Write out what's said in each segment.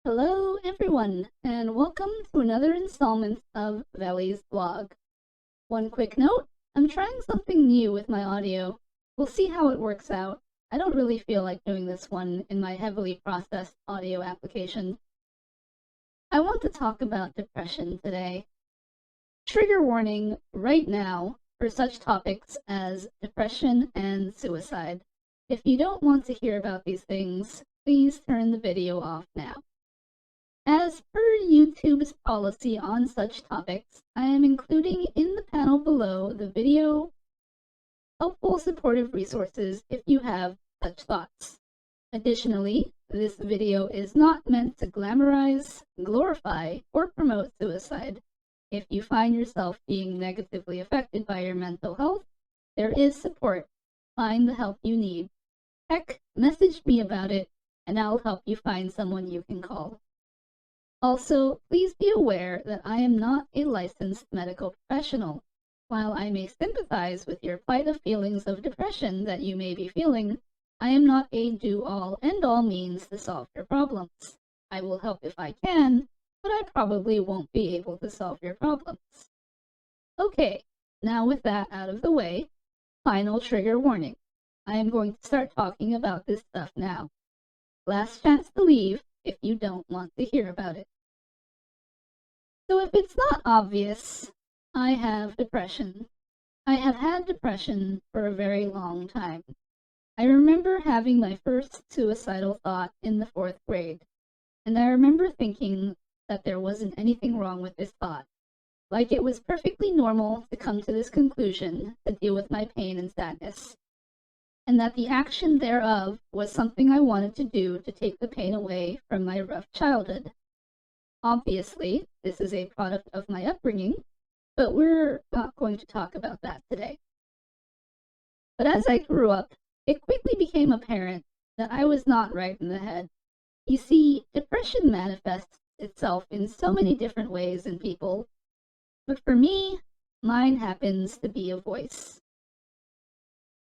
Hello, everyone, and welcome to another installment of Vely's vlog. One quick note, I'm trying something new with my audio. We'll see how it works out. I don't really feel like doing this one in my heavily processed audio application. I want to talk about depression today. Trigger warning right now for such topics as depression and suicide. If you don't want to hear about these things, please turn the video off now. As per YouTube's policy on such topics, I am including in the panel below the video helpful supportive resources if you have such thoughts. Additionally, this video is not meant to glamorize, glorify, or promote suicide. If you find yourself being negatively affected by your mental health, there is support. Find the help you need. Heck, message me about it, and I'll help you find someone you can call. Also, please be aware that I am not a licensed medical professional. While I may sympathize with your plight of feelings of depression that you may be feeling, I am not a do-all, end-all means to solve your problems. I will help if I can, but I probably won't be able to solve your problems. Okay, now with that out of the way, final trigger warning. I am going to start talking about this stuff now. Last chance to leave if you don't want to hear about it. So if it's not obvious, I have depression. I have had depression for a very long time. I remember having my first suicidal thought in the 4th grade, and I remember thinking that there wasn't anything wrong with this thought, like it was perfectly normal to come to this conclusion to deal with my pain and sadness, and that the action thereof was something I wanted to do to take the pain away from my rough childhood. Obviously, this is a product of my upbringing, but we're not going to talk about that today. But as I grew up, it quickly became apparent that I was not right in the head. You see, depression manifests itself in so many different ways in people, but for me, mine happens to be a voice.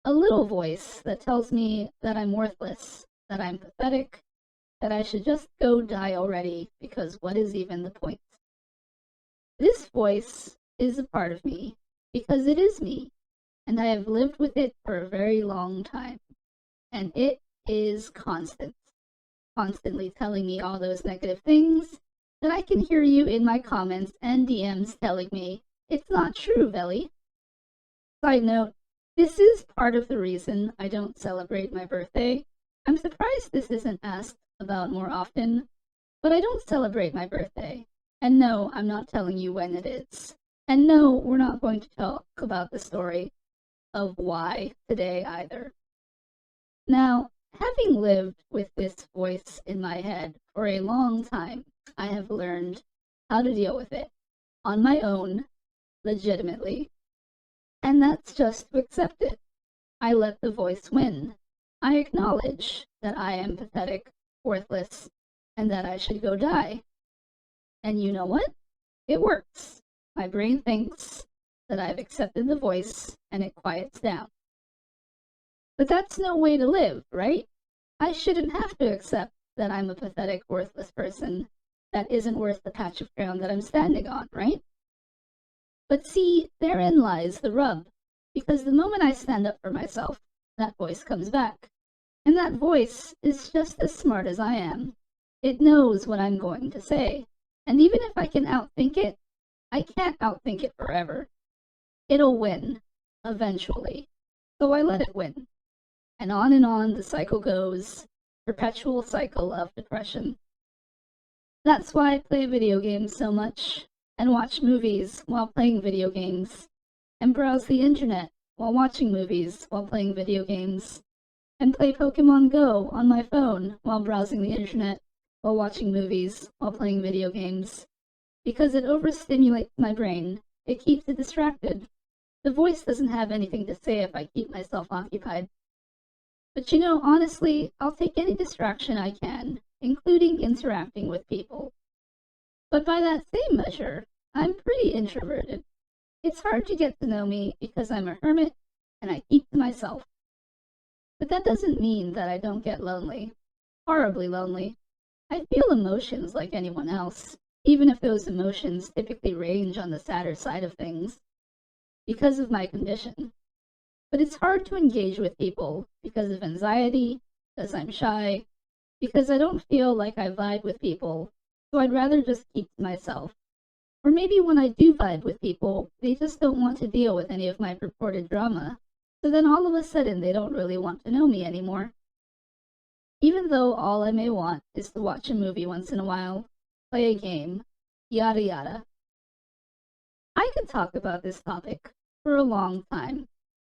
A little voice that tells me that I'm worthless, that I'm pathetic, that I should just go die already, because what is even the point? This voice is a part of me, because it is me, and I have lived with it for a very long time, and it is constant, constantly telling me all those negative things that I can hear you in my comments and DMs telling me, it's not true, Vely. Side note, this is part of the reason I don't celebrate my birthday. I'm surprised this isn't asked about more often, but I don't celebrate my birthday. And no, I'm not telling you when it is. And no, we're not going to talk about the story of why today either. Now, having lived with this voice in my head for a long time, I have learned how to deal with it on my own, legitimately. And that's just to accept it. I let the voice win. I acknowledge that I am pathetic, worthless, and that I should go die. And you know what? It works. My brain thinks that I've accepted the voice, and it quiets down. But that's no way to live, right? I shouldn't have to accept that I'm a pathetic, worthless person that isn't worth the patch of ground that I'm standing on, right? But see, therein lies the rub, because the moment I stand up for myself, that voice comes back. And that voice is just as smart as I am. It knows what I'm going to say, and even if I can outthink it, I can't outthink it forever. It'll win, eventually, so I let it win. And on the cycle goes, perpetual cycle of depression. That's why I play video games so much, and watch movies while playing video games, and browse the internet while watching movies while playing video games, and play Pokemon Go on my phone while browsing the internet, while watching movies, while playing video games. Because it overstimulates my brain, it keeps it distracted. The voice doesn't have anything to say if I keep myself occupied. But you know, honestly, I'll take any distraction I can, including interacting with people. But by that same measure, I'm pretty introverted. It's hard to get to know me because I'm a hermit and I keep to myself. But that doesn't mean that I don't get lonely. Horribly lonely. I feel emotions like anyone else, even if those emotions typically range on the sadder side of things, because of my condition. But it's hard to engage with people because of anxiety, because I'm shy, because I don't feel like I vibe with people, so I'd rather just keep to myself. Or maybe when I do vibe with people, they just don't want to deal with any of my purported drama, so then all of a sudden they don't really want to know me anymore. Even though all I may want is to watch a movie once in a while, play a game, yada yada. I could talk about this topic for a long time.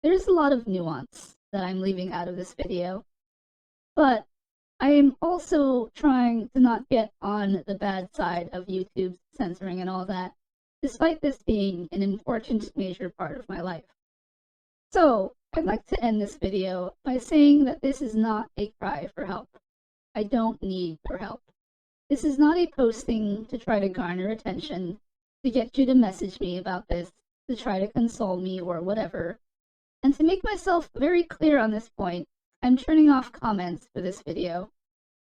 There's a lot of nuance that I'm leaving out of this video, but I am also trying to not get on the bad side of YouTube's censoring and all that, despite this being an important major part of my life. So, I'd like to end this video by saying that this is not a cry for help. I don't need your help. This is not a posting to try to garner attention, to get you to message me about this, to try to console me or whatever. And to make myself very clear on this point, I'm turning off comments for this video.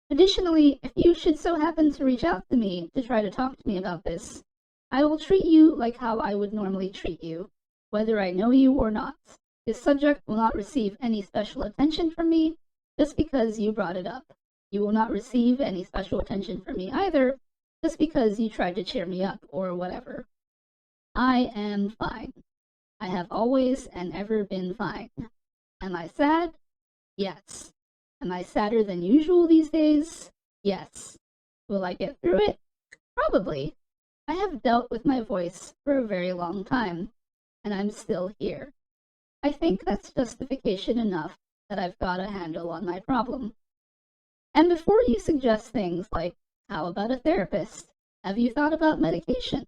Additionally, if you should so happen to reach out to me to try to talk to me about this, I will treat you like how I would normally treat you, whether I know you or not. This subject will not receive any special attention from me just because you brought it up. You will not receive any special attention from me either just because you tried to cheer me up or whatever. I am fine. I have always and ever been fine. Am I sad? Yes. Am I sadder than usual these days? Yes. Will I get through it? Probably. I have dealt with my voice for a very long time, and I'm still here. I think that's justification enough that I've got a handle on my problem. And before you suggest things like, how about a therapist? Have you thought about medication?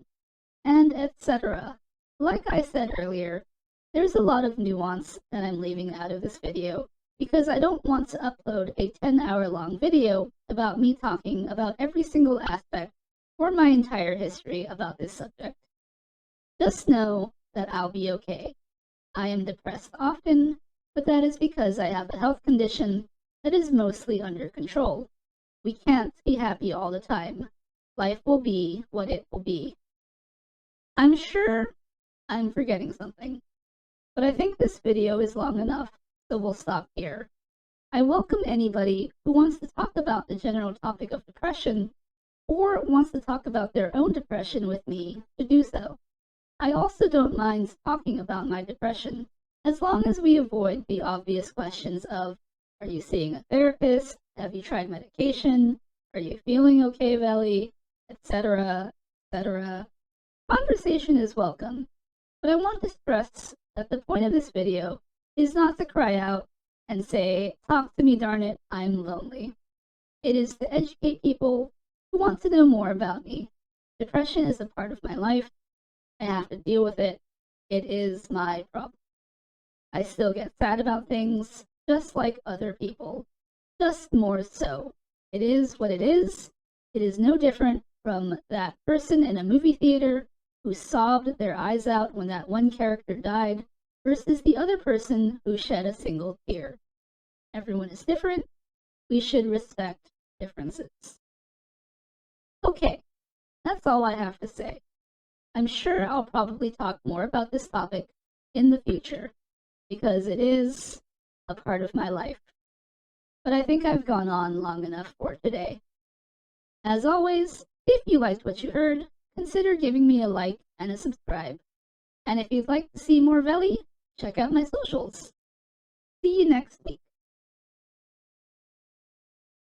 And etc. Like I said earlier, there's a lot of nuance that I'm leaving out of this video because I don't want to upload a 10-hour-long video about me talking about every single aspect or my entire history about this subject. Just know that I'll be okay. I am depressed often, but that is because I have a health condition that is mostly under control. We can't be happy all the time. Life will be what it will be. I'm sure I'm forgetting something, but I think this video is long enough, so we'll stop here. I welcome anybody who wants to talk about the general topic of depression or wants to talk about their own depression with me to do so. I also don't mind talking about my depression, as long as we avoid the obvious questions of, are you seeing a therapist? Have you tried medication? Are you feeling okay, Vely? Etc., etc. Conversation is welcome, but I want to stress that the point of this video is not to cry out and say, talk to me, darn it, I'm lonely. It is to educate people who want to know more about me. Depression is a part of my life. I have to deal with it. It is my problem. I still get sad about things, just like other people, just more so. It is what it is. It is no different from that person in a movie theater who sobbed their eyes out when that one character died versus the other person who shed a single tear. Everyone is different. We should respect differences. Okay, that's all I have to say. I'm sure I'll probably talk more about this topic in the future because it is a part of my life. But I think I've gone on long enough for today. As always, if you liked what you heard, consider giving me a like and a subscribe. And if you'd like to see more Vely, check out my socials. See you next week.